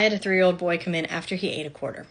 I had a 3-year-old boy come in after he ate a quarter.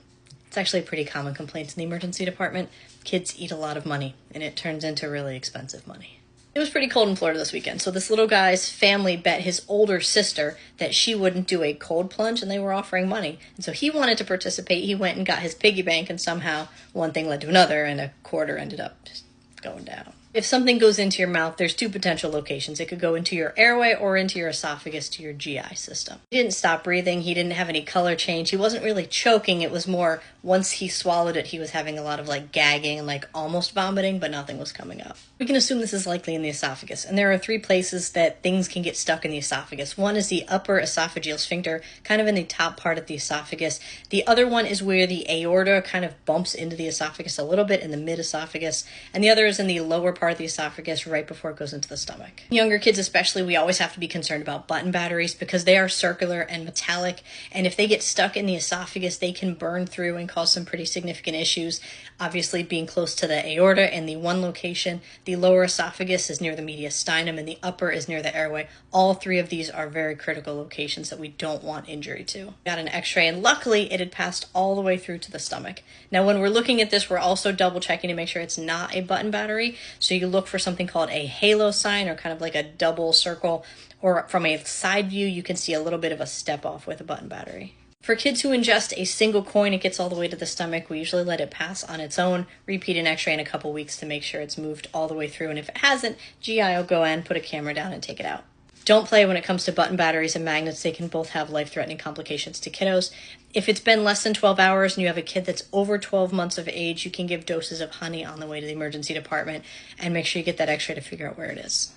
It's actually a pretty common complaint in the emergency department. Kids eat a lot of money, and it turns into really expensive money. It was pretty cold in Florida this weekend, so this little guy's family bet his older sister that she wouldn't do a cold plunge, and they were offering money. And so he wanted to participate. He went and got his piggy bank, and somehow one thing led to another, and a quarter ended up just going down. If something goes into your mouth, there's two potential locations. It could go into your airway or into your esophagus to your GI system. He didn't stop breathing. He didn't have any color change. He wasn't really choking. It was more once he swallowed it, he was having a lot of gagging and almost vomiting, but nothing was coming up. We can assume this is likely in the esophagus. And there are 3 places that things can get stuck in the esophagus. One is the upper esophageal sphincter, kind of in the top part of the esophagus. The other one is where the aorta kind of bumps into the esophagus a little bit in the mid-esophagus. And the other is in the lower part of the esophagus right before it goes into the stomach. Younger kids especially, we always have to be concerned about button batteries because they are circular and metallic, and if they get stuck in the esophagus, they can burn through and cause some pretty significant issues. Obviously, being close to the aorta in the one location, the lower esophagus is near the mediastinum, and the upper is near the airway. All 3 of these are very critical locations that we don't want injury to. Got an x-ray, and luckily it had passed all the way through to the stomach. Now, when we're looking at this, we're also double checking to make sure it's not a button battery. So you look for something called a halo sign, or kind of like a double circle, or from a side view, you can see a little bit of a step off with a button battery. For kids who ingest a single coin, it gets all the way to the stomach. We usually let it pass on its own, repeat an x-ray in a couple weeks to make sure it's moved all the way through. And if it hasn't, GI will go in, put a camera down, and take it out. Don't play when it comes to button batteries and magnets. They can both have life-threatening complications to kiddos. If it's been less than 12 hours and you have a kid that's over 12 months of age, you can give doses of honey on the way to the emergency department, and make sure you get that x-ray to figure out where it is.